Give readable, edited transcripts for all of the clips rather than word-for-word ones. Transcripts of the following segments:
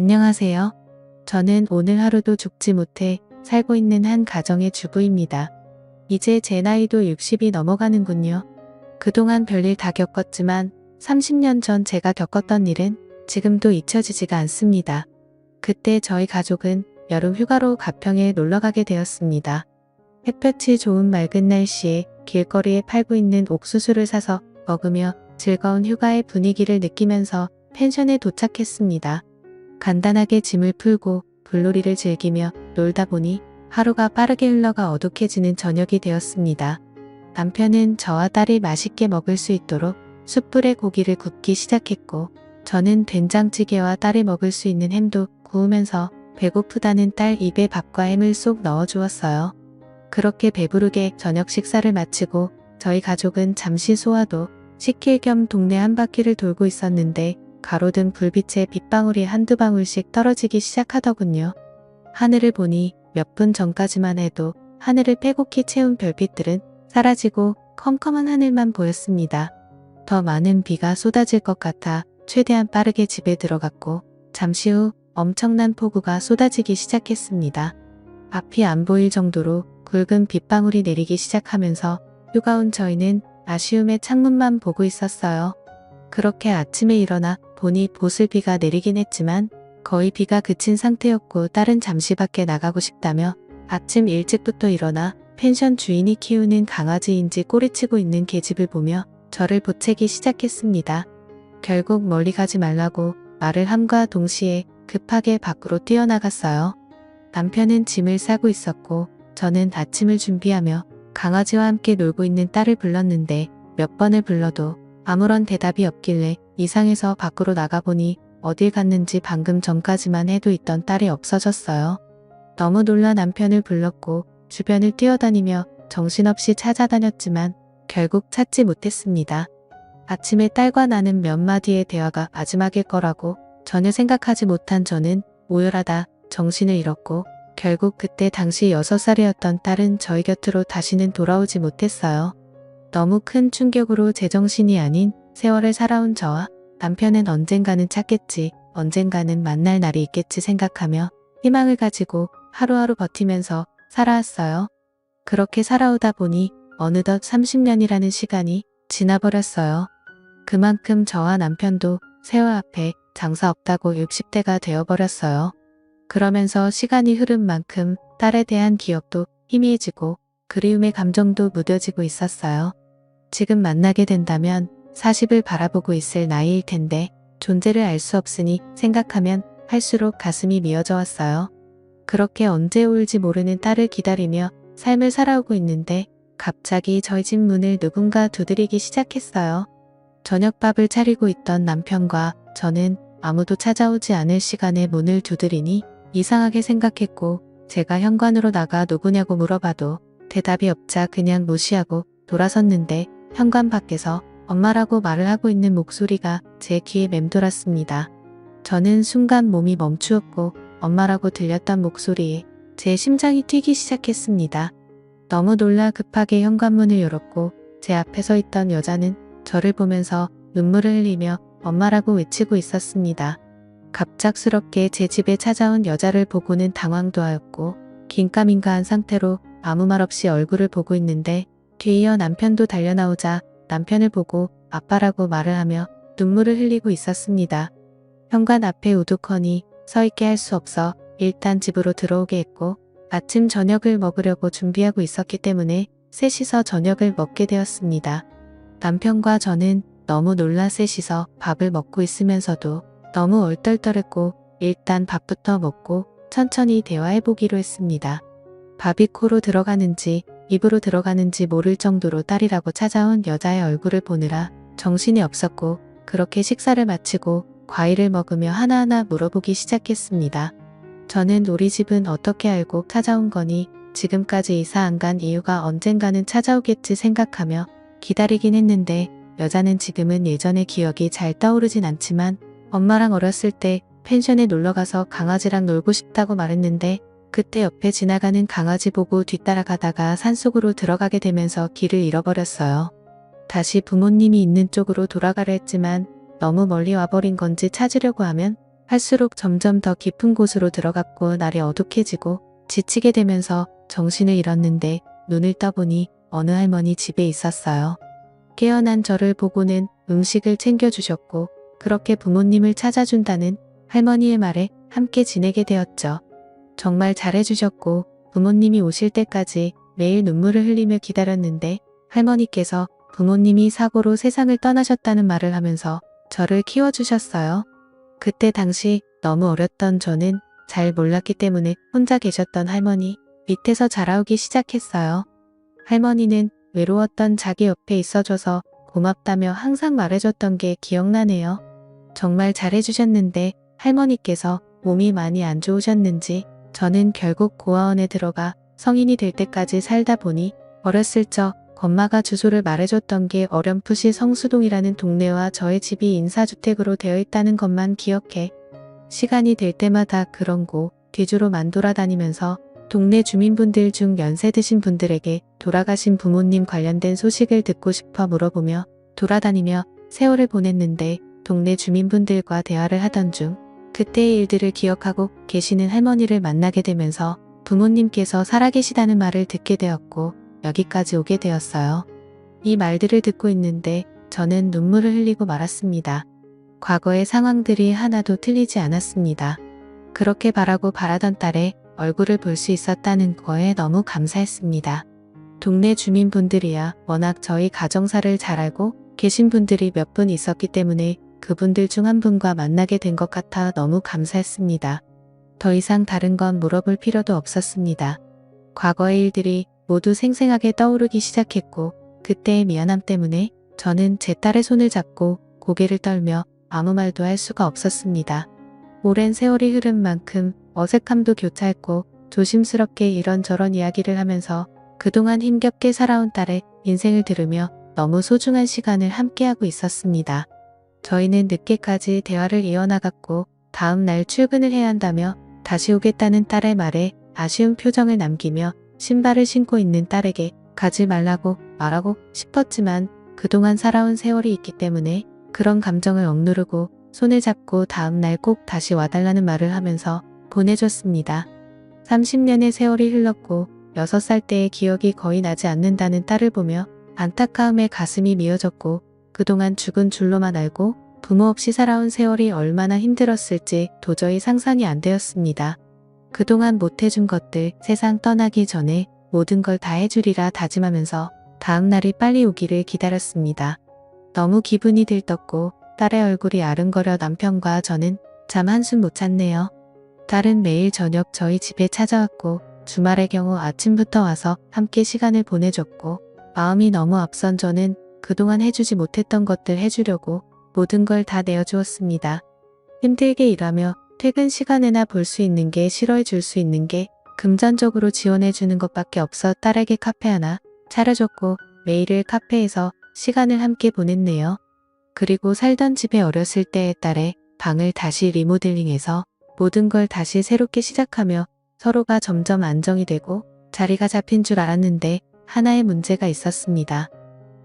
안녕하세요. 저는 오늘 하루도 죽지 못해 살고 있는 한 가정의 주부입니다. 이제 제 나이도 60이 넘어가는군요. 그동안 별일 다 겪었지만 30년 전 제가 겪었던 일은 지금도 잊혀지지가 않습니다. 그때 저희 가족은 여름 휴가로 가평에 놀러가게 되었습니다. 햇볕이 좋은 맑은 날씨에 길거리에 팔고 있는 옥수수를 사서 먹으며 즐거운 휴가의 분위기를 느끼면서 펜션에 도착했습니다. 간단하게 짐을 풀고 불놀이를 즐기며 놀다 보니 하루가 빠르게 흘러가 어둑해지는 저녁이 되었습니다. 남편은 저와 딸이 맛있게 먹을 수 있도록 숯불에 고기를 굽기 시작했고 저는 된장찌개와 딸이 먹을 수 있는 햄도 구우면서 배고프다는 딸 입에 밥과 햄을 쏙 넣어주었어요. 그렇게 배부르게 저녁 식사를 마치고 저희 가족은 잠시 소화도 시킬 겸 동네 한 바퀴를 돌고 있었는데 가로등 불빛에 빗방울이 한두 방울씩 떨어지기 시작하더군요. 하늘을 보니 몇 분 전까지만 해도 하늘을 빼곡히 채운 별빛들은 사라지고 컴컴한 하늘만 보였습니다. 더 많은 비가 쏟아질 것 같아 최대한 빠르게 집에 들어갔고 잠시 후 엄청난 폭우가 쏟아지기 시작했습니다. 앞이 안 보일 정도로 굵은 빗방울이 내리기 시작하면서 휴가 온 저희는 아쉬움에 창문만 보고 있었어요. 그렇게 아침에 일어나 보니 보슬비가 내리긴 했지만 거의 비가 그친 상태였고 딸은 잠시 밖에 나가고 싶다며 아침 일찍부터 일어나 펜션 주인이 키우는 강아지인지 꼬리치고 있는 계집을 보며 저를 보채기 시작했습니다. 결국 멀리 가지 말라고 말을 함과 동시에 급하게 밖으로 뛰어나갔어요. 남편은 짐을 싸고 있었고 저는 아침을 준비하며 강아지와 함께 놀고 있는 딸을 불렀는데 몇 번을 불러도 아무런 대답이 없길래 이상해서 밖으로 나가보니 어딜 갔는지 방금 전까지만 해도 있던 딸이 없어졌어요. 너무 놀라 남편을 불렀고 주변을 뛰어다니며 정신없이 찾아다녔지만 결국 찾지 못했습니다. 아침에 딸과 나는 몇 마디의 대화가 마지막일 거라고 전혀 생각하지 못한 저는 오열하다 정신을 잃었고 결국 그때 당시 6살이었던 딸은 저희 곁으로 다시는 돌아오지 못했어요. 너무 큰 충격으로 제정신이 아닌 세월을 살아온 저와 남편은 언젠가는 찾겠지, 언젠가는 만날 날이 있겠지 생각하며 희망을 가지고 하루하루 버티면서 살아왔어요. 그렇게 살아오다 보니 어느덧 30년이라는 시간이 지나버렸어요. 그만큼 저와 남편도 세월 앞에 장사 없다고 60대가 되어버렸어요. 그러면서 시간이 흐른 만큼 딸에 대한 기억도 희미해지고 그리움의 감정도 무뎌지고 있었어요. 지금 만나게 된다면 40을 바라보고 있을 나이일 텐데 존재를 알 수 없으니 생각하면 할수록 가슴이 미어져 왔어요. 그렇게 언제 올지 모르는 딸을 기다리며 삶을 살아오고 있는데 갑자기 저희 집 문을 누군가 두드리기 시작했어요. 저녁밥을 차리고 있던 남편과 저는 아무도 찾아오지 않을 시간에 문을 두드리니 이상하게 생각했고 제가 현관으로 나가 누구냐고 물어봐도 대답이 없자 그냥 무시하고 돌아섰는데 현관 밖에서 엄마라고 말을 하고 있는 목소리가 제 귀에 맴돌았습니다. 저는 순간 몸이 멈추었고 엄마라고 들렸던 목소리에 제 심장이 뛰기 시작했습니다. 너무 놀라 급하게 현관문을 열었고 제 앞에 서 있던 여자는 저를 보면서 눈물을 흘리며 엄마라고 외치고 있었습니다. 갑작스럽게 제 집에 찾아온 여자를 보고는 당황도 하였고 긴가민가한 상태로 아무 말 없이 얼굴을 보고 있는데 뒤이어 남편도 달려나오자 남편을 보고 아빠라고 말을 하며 눈물을 흘리고 있었습니다. 현관 앞에 우두커니 서 있게 할 수 없어 일단 집으로 들어오게 했고 아침 저녁을 먹으려고 준비하고 있었기 때문에 셋이서 저녁을 먹게 되었습니다. 남편과 저는 너무 놀라 셋이서 밥을 먹고 있으면서도 너무 얼떨떨했고 일단 밥부터 먹고 천천히 대화해보기로 했습니다. 밥이 코로 들어가는지 입으로 들어가는지 모를 정도로 딸이라고 찾아온 여자의 얼굴을 보느라 정신이 없었고 그렇게 식사를 마치고 과일을 먹으며 하나하나 물어보기 시작했습니다. 저는 우리 집은 어떻게 알고 찾아온 거니 지금까지 이사 안 간 이유가 언젠가는 찾아오겠지 생각하며 기다리긴 했는데 여자는 지금은 예전의 기억이 잘 떠오르진 않지만 엄마랑 어렸을 때 펜션에 놀러가서 강아지랑 놀고 싶다고 말했는데 그때 옆에 지나가는 강아지 보고 뒤따라가다가 산속으로 들어가게 되면서 길을 잃어버렸어요. 다시 부모님이 있는 쪽으로 돌아가려 했지만 너무 멀리 와버린 건지 찾으려고 하면 할수록 점점 더 깊은 곳으로 들어갔고 날이 어둑해지고 지치게 되면서 정신을 잃었는데 눈을 떠보니 어느 할머니 집에 있었어요. 깨어난 저를 보고는 음식을 챙겨주셨고 그렇게 부모님을 찾아준다는 할머니의 말에 함께 지내게 되었죠. 정말 잘해주셨고 부모님이 오실 때까지 매일 눈물을 흘리며 기다렸는데 할머니께서 부모님이 사고로 세상을 떠나셨다는 말을 하면서 저를 키워주셨어요. 그때 당시 너무 어렸던 저는 잘 몰랐기 때문에 혼자 계셨던 할머니 밑에서 자라오기 시작했어요. 할머니는 외로웠던 자기 옆에 있어줘서 고맙다며 항상 말해줬던 게 기억나네요. 정말 잘해주셨는데 할머니께서 몸이 많이 안 좋으셨는지 저는 결국 고아원에 들어가 성인이 될 때까지 살다 보니 어렸을 적 엄마가 주소를 말해줬던 게 어렴풋이 성수동이라는 동네와 저의 집이 인사주택으로 되어 있다는 것만 기억해 시간이 될 때마다 그런 곳 뒤주로만 돌아다니면서 동네 주민분들 중 연세 드신 분들에게 돌아가신 부모님 관련된 소식을 듣고 싶어 물어보며 돌아다니며 세월을 보냈는데 동네 주민분들과 대화를 하던 중 그때의 일들을 기억하고 계시는 할머니를 만나게 되면서 부모님께서 살아계시다는 말을 듣게 되었고 여기까지 오게 되었어요. 이 말들을 듣고 있는데 저는 눈물을 흘리고 말았습니다. 과거의 상황들이 하나도 틀리지 않았습니다. 그렇게 바라고 바라던 딸의 얼굴을 볼 수 있었다는 거에 너무 감사했습니다. 동네 주민분들이야 워낙 저희 가정사를 잘 알고 계신 분들이 몇 분 있었기 때문에 그분들 중 한 분과 만나게 된 것 같아 너무 감사했습니다. 더 이상 다른 건 물어볼 필요도 없었습니다. 과거의 일들이 모두 생생하게 떠오르기 시작했고 그때의 미안함 때문에 저는 제 딸의 손을 잡고 고개를 떨며 아무 말도 할 수가 없었습니다. 오랜 세월이 흐른 만큼 어색함도 교차했고 조심스럽게 이런저런 이야기를 하면서 그동안 힘겹게 살아온 딸의 인생을 들으며 너무 소중한 시간을 함께하고 있었습니다. 저희는 늦게까지 대화를 이어나갔고 다음 날 출근을 해야 한다며 다시 오겠다는 딸의 말에 아쉬운 표정을 남기며 신발을 신고 있는 딸에게 가지 말라고 말하고 싶었지만 그동안 살아온 세월이 있기 때문에 그런 감정을 억누르고 손을 잡고 다음 날 꼭 다시 와달라는 말을 하면서 보내줬습니다. 30년의 세월이 흘렀고 6살 때의 기억이 거의 나지 않는다는 딸을 보며 안타까움에 가슴이 미어졌고 그동안 죽은 줄로만 알고 부모 없이 살아온 세월이 얼마나 힘들었을지 도저히 상상이 안 되었습니다. 그동안 못해준 것들 세상 떠나기 전에 모든 걸 다 해주리라 다짐하면서 다음 날이 빨리 오기를 기다렸습니다. 너무 기분이 들떴고 딸의 얼굴이 아른거려 남편과 저는 잠 한숨 못 잤네요. 딸은 매일 저녁 저희 집에 찾아왔고 주말의 경우 아침부터 와서 함께 시간을 보내줬고 마음이 너무 앞선 저는 그동안 해주지 못했던 것들 해주려고 모든 걸 다 내어주었습니다. 힘들게 일하며 퇴근 시간에나 볼 수 있는 게 싫어해 줄 수 있는 게 금전적으로 지원해 주는 것밖에 없어 딸에게 카페 하나 차려줬고 매일을 카페에서 시간을 함께 보냈네요. 그리고 살던 집에 어렸을 때의 딸의 방을 다시 리모델링해서 모든 걸 다시 새롭게 시작하며 서로가 점점 안정이 되고 자리가 잡힌 줄 알았는데 하나의 문제가 있었습니다.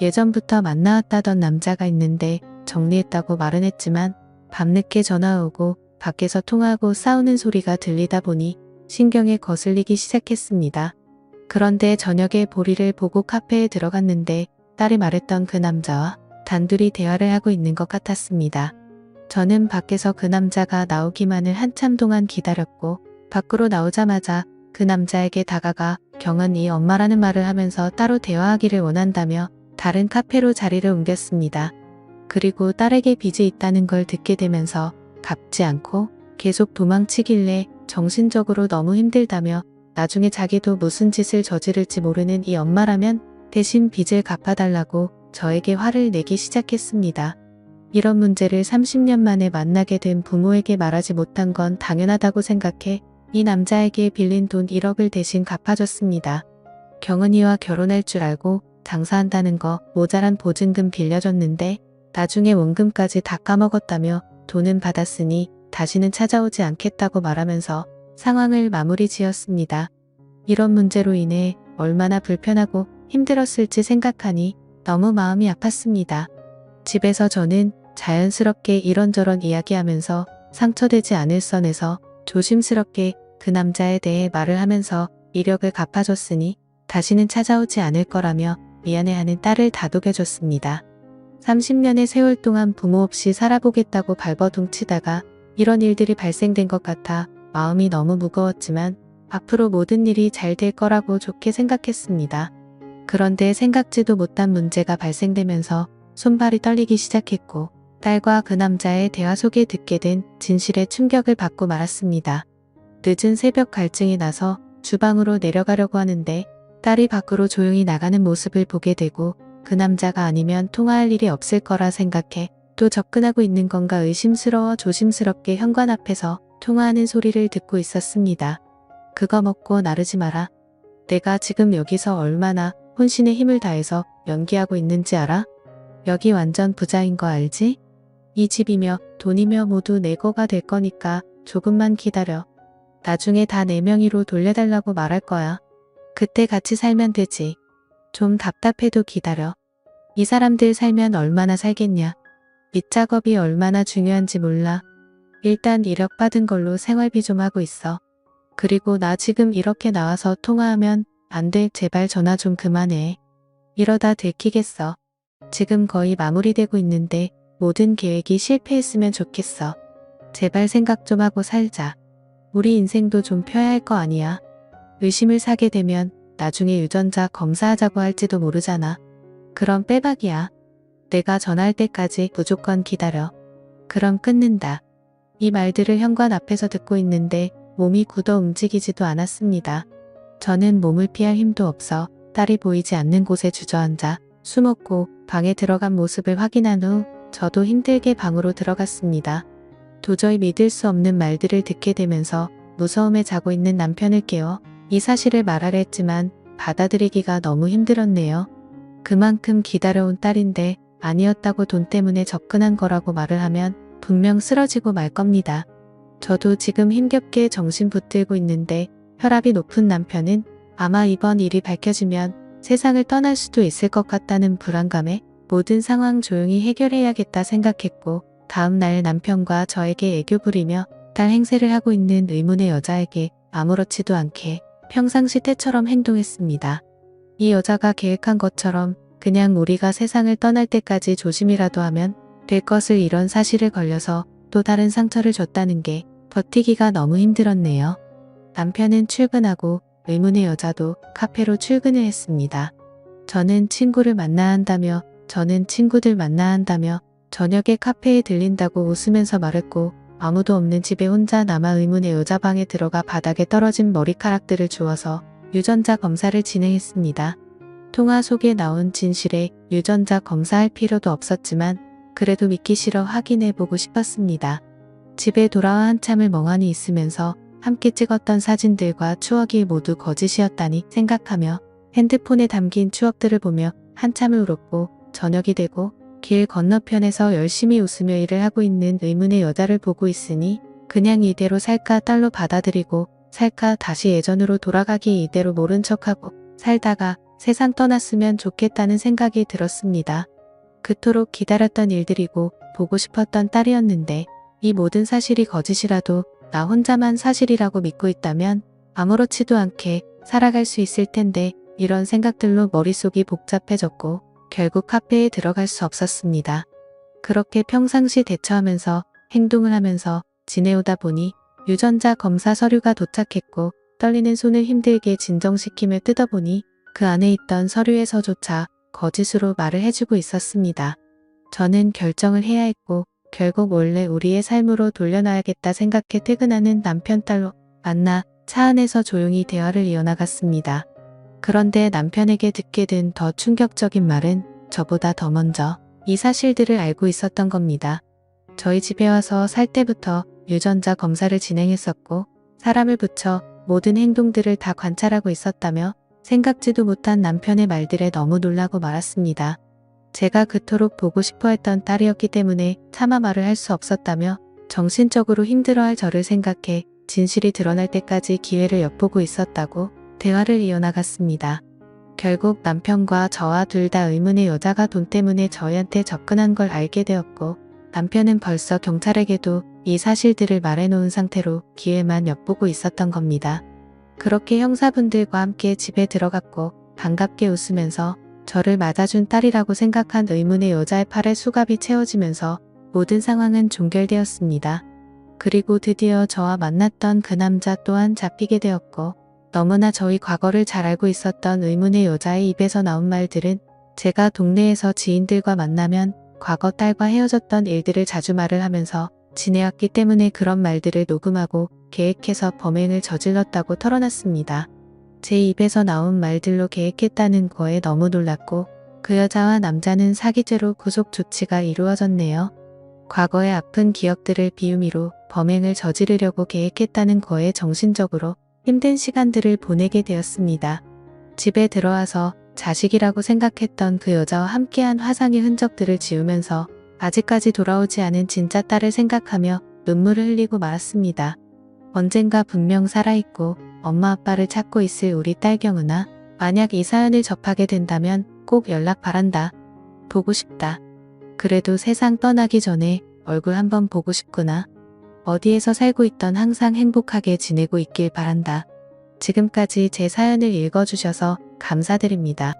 예전부터 만나왔다던 남자가 있는데 정리했다고 말은 했지만 밤늦게 전화 오고 밖에서 통화하고 싸우는 소리가 들리다 보니 신경에 거슬리기 시작했습니다. 그런데 저녁에 보리를 보고 카페에 들어갔는데 딸이 말했던 그 남자와 단둘이 대화를 하고 있는 것 같았습니다. 저는 밖에서 그 남자가 나오기만을 한참 동안 기다렸고 밖으로 나오자마자 그 남자에게 다가가 경은이 엄마라는 말을 하면서 따로 대화하기를 원한다며 다른 카페로 자리를 옮겼습니다. 그리고 딸에게 빚이 있다는 걸 듣게 되면서 갚지 않고 계속 도망치길래 정신적으로 너무 힘들다며 나중에 자기도 무슨 짓을 저지를지 모르는 이 엄마라면 대신 빚을 갚아달라고 저에게 화를 내기 시작했습니다. 이런 문제를 30년 만에 만나게 된 부모에게 말하지 못한 건 당연하다고 생각해 이 남자에게 빌린 돈 1억을 대신 갚아줬습니다. 경은이와 결혼할 줄 알고 장사한다는 거 모자란 보증금 빌려줬는데 나중에 원금까지 다 까먹었다며 돈은 받았으니 다시는 찾아오지 않겠다고 말하면서 상황을 마무리 지었습니다. 이런 문제로 인해 얼마나 불편하고 힘들었을지 생각하니 너무 마음이 아팠습니다. 집에서 저는 자연스럽게 이런저런 이야기하면서 상처되지 않을 선에서 조심스럽게 그 남자에 대해 말을 하면서 이력을 갚아줬으니 다시는 찾아오지 않을 거라며 미안해하는 딸을 다독여줬습니다. 30년의 세월 동안 부모 없이 살아보겠다고 발버둥치다가 이런 일들이 발생된 것 같아 마음이 너무 무거웠지만 앞으로 모든 일이 잘 될 거라고 좋게 생각했습니다. 그런데 생각지도 못한 문제가 발생되면서 손발이 떨리기 시작했고 딸과 그 남자의 대화 속에 듣게 된 진실에 충격을 받고 말았습니다. 늦은 새벽 갈증이 나서 주방으로 내려가려고 하는데 딸이 밖으로 조용히 나가는 모습을 보게 되고 그 남자가 아니면 통화할 일이 없을 거라 생각해 또 접근하고 있는 건가 의심스러워 조심스럽게 현관 앞에서 통화하는 소리를 듣고 있었습니다. 그거 먹고 나르지 마라. 내가 지금 여기서 얼마나 혼신의 힘을 다해서 연기하고 있는지 알아? 여기 완전 부자인 거 알지? 이 집이며 돈이며 모두 내 거가 될 거니까 조금만 기다려. 나중에 다 내 명의로 돌려달라고 말할 거야. 그때 같이 살면 되지. 좀 답답해도 기다려. 이 사람들 살면 얼마나 살겠냐. 밑작업이 얼마나 중요한지 몰라. 일단 이력 받은 걸로 생활비 좀 하고 있어. 그리고 나 지금 이렇게 나와서 통화하면 안 돼. 제발 전화 좀 그만해. 이러다 들키겠어. 지금 거의 마무리되고 있는데 모든 계획이 실패했으면 좋겠어. 제발 생각 좀 하고 살자. 우리 인생도 좀 펴야 할 거 아니야. 의심을 사게 되면 나중에 유전자 검사하자고 할지도 모르잖아. 그럼 빼박이야. 내가 전화할 때까지 무조건 기다려. 그럼 끊는다. 이 말들을 현관 앞에서 듣고 있는데 몸이 굳어 움직이지도 않았습니다. 저는 몸을 피할 힘도 없어 딸이 보이지 않는 곳에 주저앉아 숨었고 방에 들어간 모습을 확인한 후 저도 힘들게 방으로 들어갔습니다. 도저히 믿을 수 없는 말들을 듣게 되면서 무서움에 자고 있는 남편을 깨워 이 사실을 말하려 했지만 받아들이기가 너무 힘들었네요. 그만큼 기다려온 딸인데 아니었다고 돈 때문에 접근한 거라고 말을 하면 분명 쓰러지고 말 겁니다. 저도 지금 힘겹게 정신 붙들고 있는데 혈압이 높은 남편은 아마 이번 일이 밝혀지면 세상을 떠날 수도 있을 것 같다는 불안감에 모든 상황 조용히 해결해야겠다 생각했고 다음날 남편과 저에게 애교 부리며 딸 행세를 하고 있는 의문의 여자에게 아무렇지도 않게 평상시 때처럼 행동했습니다. 이 여자가 계획한 것처럼 그냥 우리가 세상을 떠날 때까지 조심이라도 하면 될 것을 이런 사실을 걸려서 또 다른 상처를 줬다는 게 버티기가 너무 힘들었네요. 남편은 출근하고 의문의 여자도 카페로 출근을 했습니다. 저는 친구를 만나야 한다며 저는 친구들 만나야 한다며 저녁에 카페에 들린다고 웃으면서 말했고 아무도 없는 집에 혼자 남아 의문의 여자 방에 들어가 바닥에 떨어진 머리카락들을 주워서 유전자 검사를 진행했습니다. 통화 속에 나온 진실에 유전자 검사할 필요도 없었지만 그래도 믿기 싫어 확인해보고 싶었습니다. 집에 돌아와 한참을 멍하니 있으면서 함께 찍었던 사진들과 추억이 모두 거짓이었다니 생각하며 핸드폰에 담긴 추억들을 보며 한참을 울었고 저녁이 되고 길 건너편에서 열심히 웃으며 일을 하고 있는 의문의 여자를 보고 있으니 그냥 이대로 살까 딸로 받아들이고 살까 다시 예전으로 돌아가기 이대로 모른 척하고 살다가 세상 떠났으면 좋겠다는 생각이 들었습니다. 그토록 기다렸던 일들이고 보고 싶었던 딸이었는데 이 모든 사실이 거짓이라도 나 혼자만 사실이라고 믿고 있다면 아무렇지도 않게 살아갈 수 있을 텐데 이런 생각들로 머릿속이 복잡해졌고 결국 카페에 들어갈 수 없었습니다. 그렇게 평상시 대처하면서 행동을 하면서 지내오다 보니 유전자 검사 서류가 도착했고 떨리는 손을 힘들게 진정시키며 뜯어보니 그 안에 있던 서류에서조차 거짓으로 말을 해주고 있었습니다. 저는 결정을 해야 했고 결국 원래 우리의 삶으로 돌려놔야겠다 생각해 퇴근하는 남편 딸로 만나 차 안에서 조용히 대화를 이어나갔습니다. 그런데 남편에게 듣게 된 더 충격적인 말은 저보다 더 먼저 이 사실들을 알고 있었던 겁니다. 저희 집에 와서 살 때부터 유전자 검사를 진행했었고 사람을 붙여 모든 행동들을 다 관찰하고 있었다며 생각지도 못한 남편의 말들에 너무 놀라고 말았습니다. 제가 그토록 보고 싶어 했던 딸이었기 때문에 차마 말을 할 수 없었다며 정신적으로 힘들어할 저를 생각해 진실이 드러날 때까지 기회를 엿보고 있었다고 대화를 이어나갔습니다. 결국 남편과 저와 둘 다 의문의 여자가 돈 때문에 저희한테 접근한 걸 알게 되었고 남편은 벌써 경찰에게도 이 사실들을 말해놓은 상태로 기회만 엿보고 있었던 겁니다. 그렇게 형사분들과 함께 집에 들어갔고 반갑게 웃으면서 저를 맞아준 딸이라고 생각한 의문의 여자의 팔에 수갑이 채워지면서 모든 상황은 종결되었습니다. 그리고 드디어 저와 만났던 그 남자 또한 잡히게 되었고 너무나 저희 과거를 잘 알고 있었던 의문의 여자의 입에서 나온 말들은 제가 동네에서 지인들과 만나면 과거 딸과 헤어졌던 일들을 자주 말을 하면서 지내왔기 때문에 그런 말들을 녹음하고 계획해서 범행을 저질렀다고 털어놨습니다. 제 입에서 나온 말들로 계획했다는 거에 너무 놀랐고 그 여자와 남자는 사기죄로 구속 조치가 이루어졌네요. 과거의 아픈 기억들을 비우미로 범행을 저지르려고 계획했다는 거에 정신적으로 힘든 시간들을 보내게 되었습니다. 집에 들어와서 자식이라고 생각했던 그 여자와 함께한 화상의 흔적들을 지우면서 아직까지 돌아오지 않은 진짜 딸을 생각하며 눈물을 흘리고 말았습니다. 언젠가 분명 살아있고 엄마 아빠를 찾고 있을 우리 딸 경은아, 만약 이 사연을 접하게 된다면 꼭 연락 바란다. 보고 싶다. 그래도 세상 떠나기 전에 얼굴 한번 보고 싶구나. 어디에서 살고 있던 항상 행복하게 지내고 있길 바란다. 지금까지 제 사연을 읽어주셔서 감사드립니다.